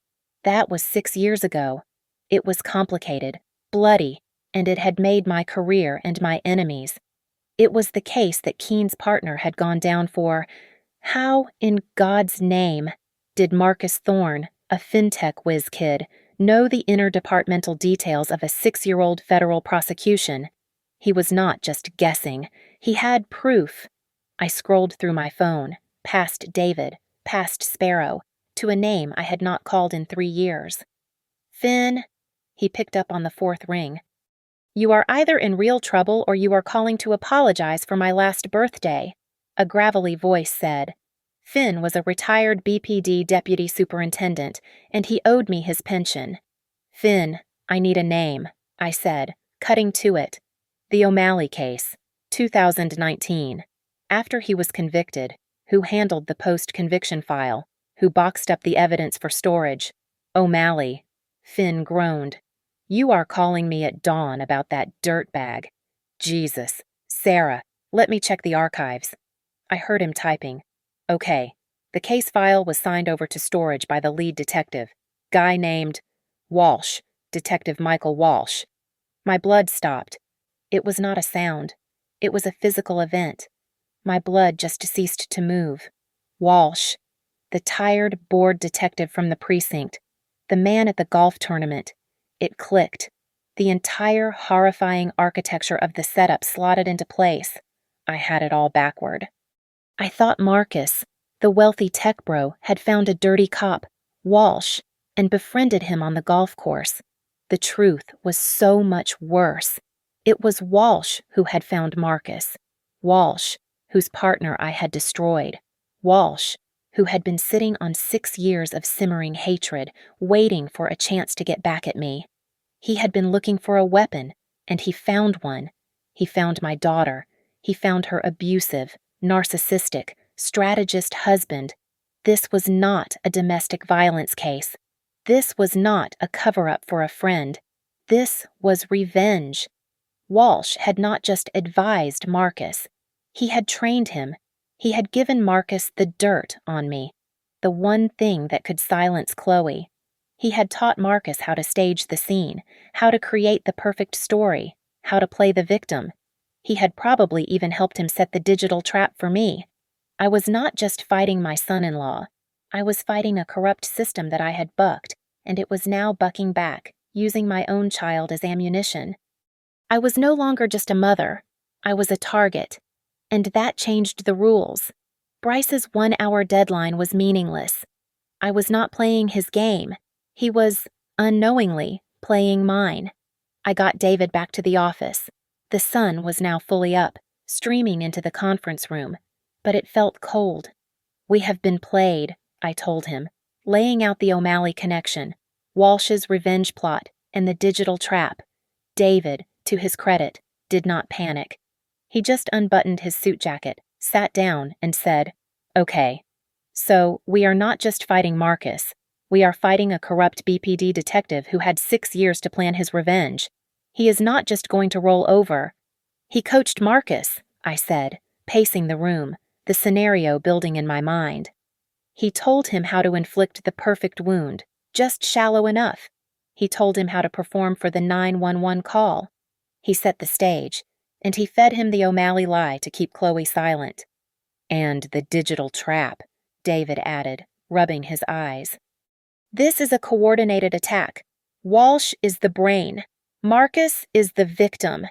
That was 6 years ago. It was complicated, bloody, and it had made my career and my enemies. It was the case that Keene's partner had gone down for. How, in God's name, did Marcus Thorne, a fintech whiz kid, know the interdepartmental details of a 6-year-old federal prosecution? He was not just guessing. He had proof. I scrolled through my phone, past David, past Sparrow, to a name I had not called in 3 years. Finn. He picked up on the 4th ring. You are either in real trouble or you are calling to apologize for my last birthday, a gravelly voice said. Finn was a retired BPD deputy superintendent, and he owed me his pension. Finn, I need a name, I said, cutting to it. The O'Malley case, 2019. After he was convicted, who handled the post-conviction file, who boxed up the evidence for storage? O'Malley. Finn groaned. You are calling me at dawn about that dirtbag. Jesus. Sarah, let me check the archives. I heard him typing. Okay. The case file was signed over to storage by the lead detective, guy named Walsh, Detective Michael Walsh. My blood stopped. It was not a sound. It was a physical event. My blood just ceased to move. Walsh. The tired, bored detective from the precinct. The man at the golf tournament. It clicked. The entire horrifying architecture of the setup slotted into place. I had it all backward. I thought Marcus, the wealthy tech bro, had found a dirty cop, Walsh, and befriended him on the golf course. The truth was so much worse. It was Walsh who had found Marcus. Walsh, whose partner I had destroyed. Walsh, who had been sitting on 6 years of simmering hatred, waiting for a chance to get back at me. He had been looking for a weapon, and he found one. He found my daughter. He found her abusive, narcissistic, strategist husband. This was not a domestic violence case. This was not a cover-up for a friend. This was revenge. Walsh had not just advised Marcus. He had trained him. He had given Marcus the dirt on me, the one thing that could silence Chloe. He had taught Marcus how to stage the scene, how to create the perfect story, how to play the victim. He had probably even helped him set the digital trap for me. I was not just fighting my son-in-law. I was fighting a corrupt system that I had bucked, and it was now bucking back, using my own child as ammunition. I was no longer just a mother. I was a target. And that changed the rules. Bryce's 1-hour deadline was meaningless. I was not playing his game. He was, unknowingly, playing mine. I got David back to the office. The sun was now fully up, streaming into the conference room, but it felt cold. "We have been played," I told him, laying out the O'Malley connection, Walsh's revenge plot, and the digital trap. David, to his credit, did not panic. He just unbuttoned his suit jacket, sat down, and said, "Okay, so we are not just fighting Marcus. We are fighting a corrupt BPD detective who had 6 years to plan his revenge. He is not just going to roll over." "He coached Marcus," I said, pacing the room, the scenario building in my mind. "He told him how to inflict the perfect wound, just shallow enough. He told him how to perform for the 911 call. He set the stage, and he fed him the O'Malley lie to keep Chloe silent." "And the digital trap," David added, rubbing his eyes. "This is a coordinated attack. Walsh is the brain. Marcus is the victim."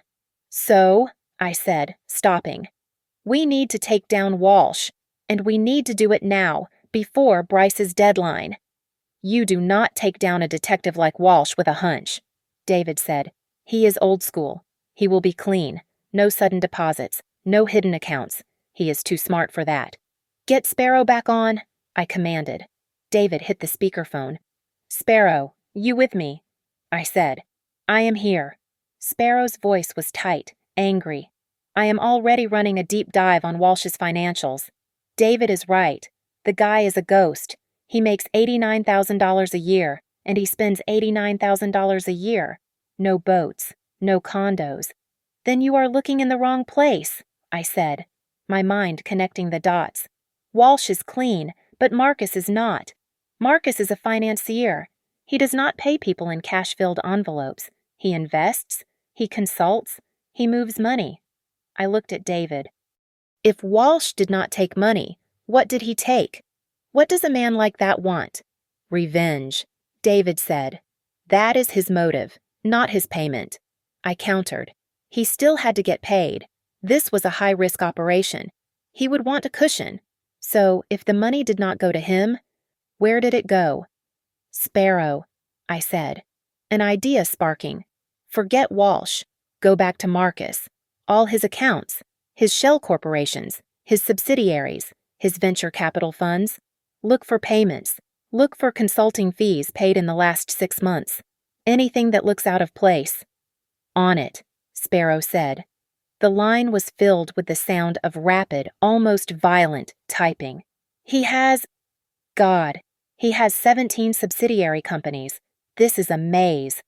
"So," I said, stopping, "we need to take down Walsh, and we need to do it now, before Bryce's deadline." "You do not take down a detective like Walsh with a hunch," David said. "He is old school. He will be clean. No sudden deposits. No hidden accounts. He is too smart for that." "Get Sparrow back on," I commanded. David hit the speakerphone. "Sparrow, you with me?" I said. "I am here." Sparrow's voice was tight, angry. "I am already running a deep dive on Walsh's financials. David is right. The guy is a ghost. He makes $89,000 a year, and he spends $89,000 a year. No boats, no condos." "Then you are looking in the wrong place," I said, my mind connecting the dots. "Walsh is clean, but Marcus is not. Marcus is a financier. He does not pay people in cash-filled envelopes. He invests, he consults, he moves money." I looked at David. "If Walsh did not take money, what did he take? What does a man like that want?" "Revenge," David said. "That is his motive, not his payment." I countered. He still had to get paid. This was a high-risk operation. He would want a cushion. So, if the money did not go to him, where did it go? "Sparrow," I said, an idea sparking. "Forget Walsh. Go back to Marcus. All his accounts, his shell corporations, his subsidiaries, his venture capital funds. Look for payments. Look for consulting fees paid in the last 6 months. Anything that looks out of place." "On it," Sparrow said. The line was filled with the sound of rapid, almost violent typing. He has 17 subsidiary companies. This is a maze."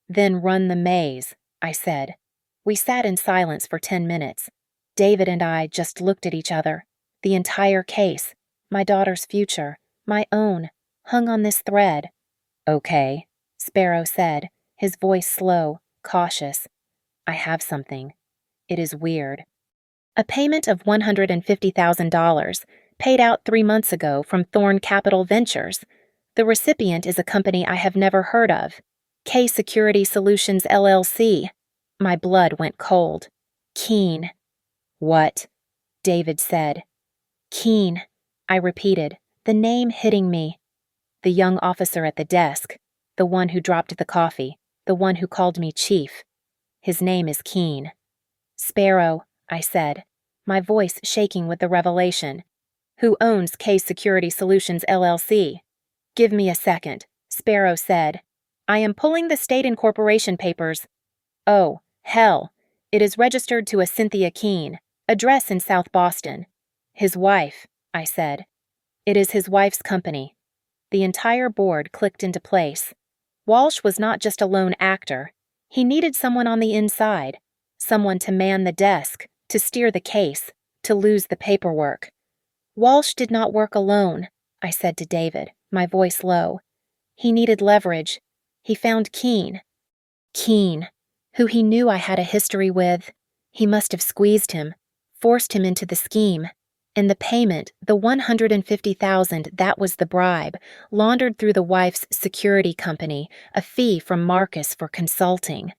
"Then run the maze," I said. We sat in silence for 10 minutes. David and I just looked at each other. The entire case, my daughter's future, my own, hung on this thread. "Okay," Sparrow said, his voice slow, cautious. "I have something. It is weird. A payment of $150,000, paid out 3 months ago from Thorn Capital Ventures. The recipient is a company I have never heard of. K Security Solutions LLC. My blood went cold. Keen. What? David said. Keen, I repeated, the name hitting me. The young officer at the desk, the one who dropped the coffee, the one who called me chief. His name is Keen. Sparrow, I said, my voice shaking with the revelation. Who owns K Security Solutions LLC? Give me a second, Sparrow said. I am pulling the state incorporation papers. Oh, hell. It is registered to a Cynthia Keen, address in South Boston. His wife, I said. It is his wife's company. The entire board clicked into place. Walsh was not just a lone actor. He needed someone on the inside, someone to man the desk, to steer the case, to lose the paperwork. Walsh did not work alone, I said to David, my voice low. He needed leverage. He found Keen. Keen, who he knew I had a history with. He must have squeezed him, forced him into the scheme. And the payment, the $150,000, that was the bribe, laundered through the wife's security company, a fee from Marcus for consulting.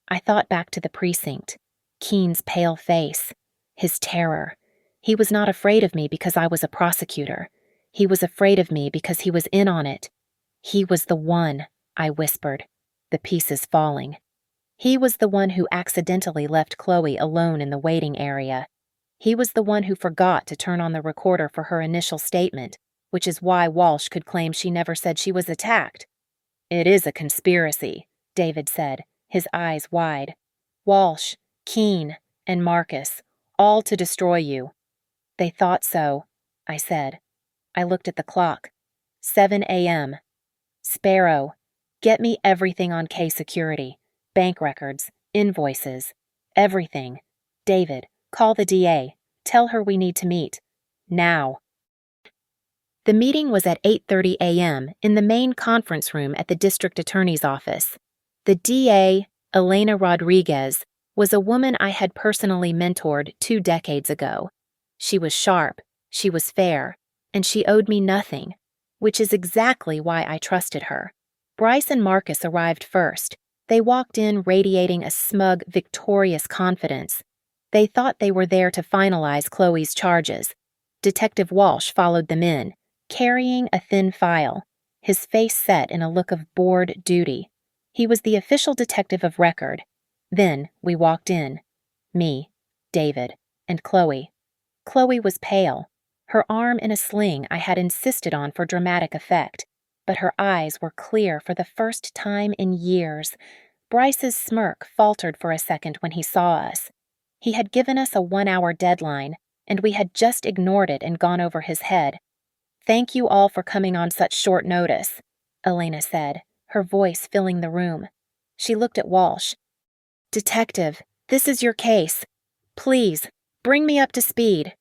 I thought back to the precinct. Keen's pale face. His terror. He was not afraid of me because I was a prosecutor. He was afraid of me because he was in on it. He was the one, I whispered, the pieces falling. He was the one who accidentally left Chloe alone in the waiting area. He was the one who forgot to turn on the recorder for her initial statement, which is why Walsh could claim she never said she was attacked. It is a conspiracy, David said, his eyes wide. Walsh, Keen, and Marcus, all to destroy you. They thought so, I said. I looked at the clock. 7 a.m. Sparrow, get me everything on K Security. Bank records, invoices, everything. David, call the DA. Tell her we need to meet. Now. The meeting was at 8:30 a.m. in the main conference room at the district attorney's office. The DA, Elena Rodriguez, was a woman I had personally mentored 2 decades ago. She was sharp, she was fair, and she owed me nothing, which is exactly why I trusted her. Bryce and Marcus arrived first. They walked in radiating a smug, victorious confidence. They thought they were there to finalize Chloe's charges. Detective Walsh followed them in, carrying a thin file, his face set in a look of bored duty. He was the official detective of record. Then we walked in. Me, David, and Chloe. Chloe was pale, her arm in a sling I had insisted on for dramatic effect, but her eyes were clear for the first time in years. Bryce's smirk faltered for a second when he saw us. He had given us a 1-hour deadline, and we had just ignored it and gone over his head. Thank you all for coming on such short notice, Elena said, her voice filling the room. She looked at Walsh. Detective, this is your case. Please, bring me up to speed.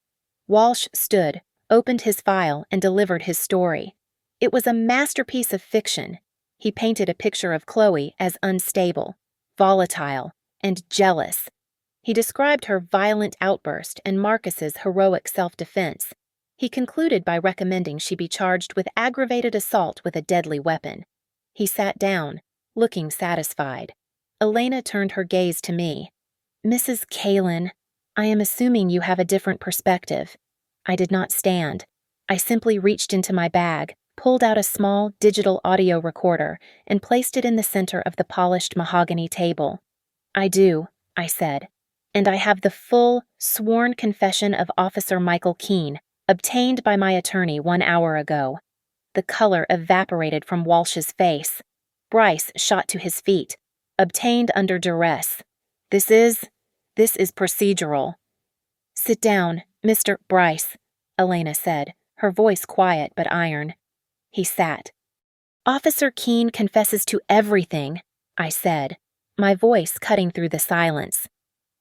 Walsh stood, opened his file, and delivered his story. It was a masterpiece of fiction. He painted a picture of Chloe as unstable, volatile, and jealous. He described her violent outburst and Marcus's heroic self-defense. He concluded by recommending she be charged with aggravated assault with a deadly weapon. He sat down, looking satisfied. Elena turned her gaze to me. Mrs. Kalin, I am assuming you have a different perspective. I did not stand. I simply reached into my bag, pulled out a small digital audio recorder, and placed it in the center of the polished mahogany table. I do, I said. And I have the full, sworn confession of Officer Michael Keen, obtained by my attorney 1 hour ago. The color evaporated from Walsh's face. Bryce shot to his feet. Obtained under duress. This is procedural. Sit down, Mr. Bryce, Elena said, her voice quiet but iron. He sat. Officer Keen confesses to everything, I said, my voice cutting through the silence.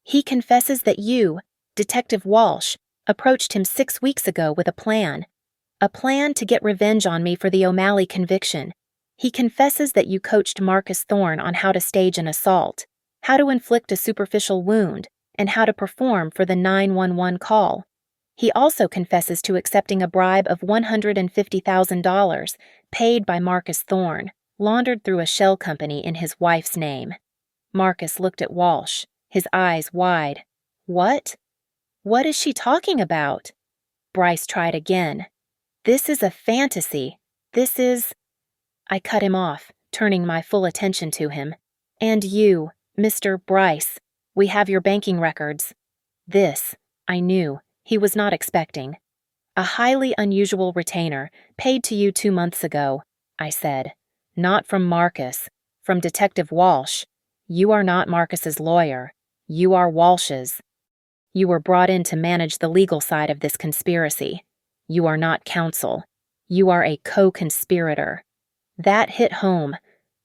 He confesses that you, Detective Walsh, approached him 6 weeks ago with a plan to get revenge on me for the O'Malley conviction. He confesses that you coached Marcus Thorne on how to stage an assault, how to inflict a superficial wound, and how to perform for the 911 call. He also confesses to accepting a bribe of $150,000 paid by Marcus Thorne, laundered through a shell company in his wife's name. Marcus looked at Walsh, his eyes wide. What? What is she talking about? Bryce tried again. This is a fantasy. This is... I cut him off, turning my full attention to him. And you, Mr. Bryce, we have your banking records. This, I knew, he was not expecting. A highly unusual retainer, paid to you 2 months ago, I said. Not from Marcus, from Detective Walsh. You are not Marcus's lawyer. You are Walsh's. You were brought in to manage the legal side of this conspiracy. You are not counsel. You are a co-conspirator. That hit home.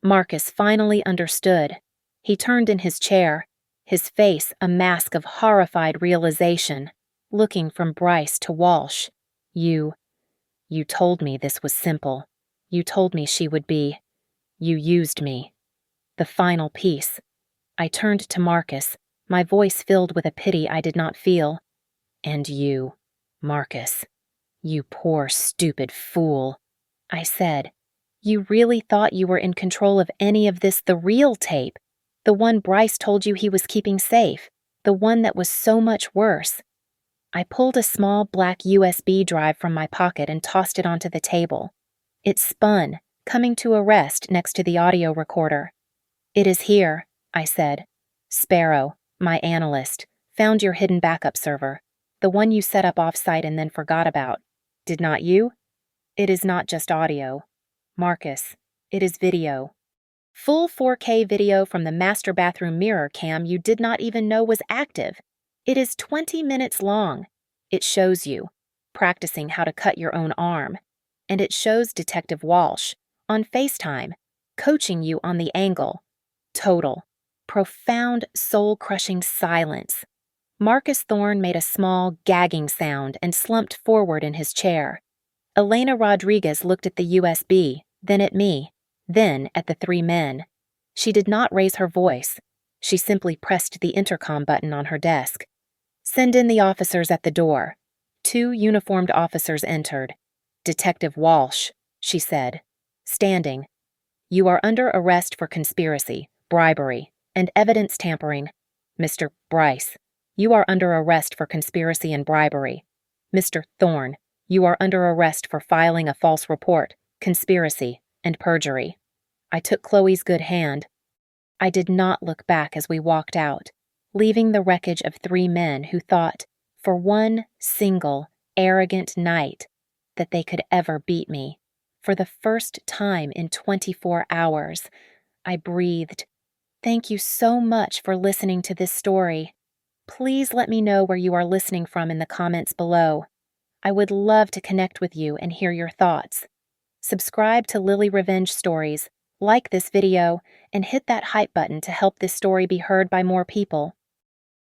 Marcus finally understood. He turned in his chair, his face a mask of horrified realization, looking from Bryce to Walsh. You told me this was simple. You told me she would be. You used me. The final piece. I turned to Marcus, my voice filled with a pity I did not feel. And you, Marcus. You poor, stupid fool. I said, you really thought you were in control of any of this, the real tape, the one Bryce told you he was keeping safe, the one that was so much worse. I pulled a small black USB drive from my pocket and tossed it onto the table. It spun, coming to a rest next to the audio recorder. It is here, I said. Sparrow, my analyst, found your hidden backup server, the one you set up off-site and then forgot about. Did not you? It is not just audio. Marcus, it is video. Full 4K video from the master bathroom mirror cam you did not even know was active. It is 20 minutes long. It shows you, practicing how to cut your own arm. And it shows Detective Walsh, on FaceTime, coaching you on the angle. Total, profound, soul-crushing silence. Marcus Thorne made a small, gagging sound and slumped forward in his chair. Elena Rodriguez looked at the USB, then at me, then at the 3 men. She did not raise her voice. She simply pressed the intercom button on her desk. Send in the officers at the door. 2 uniformed officers entered. Detective Walsh, she said, standing. You are under arrest for conspiracy, bribery, and evidence tampering. Mr. Bryce, you are under arrest for conspiracy and bribery. Mr. Thorne, you are under arrest for filing a false report, conspiracy, and perjury. I took Chloe's good hand. I did not look back as we walked out, leaving the wreckage of 3 men who thought, for one single, arrogant night, that they could ever beat me. For the first time in 24 hours, I breathed. Thank you so much for listening to this story. Please let me know where you are listening from in the comments below. I would love to connect with you and hear your thoughts. Subscribe to Lily Revenge Stories, like this video, and hit that hype button to help this story be heard by more people.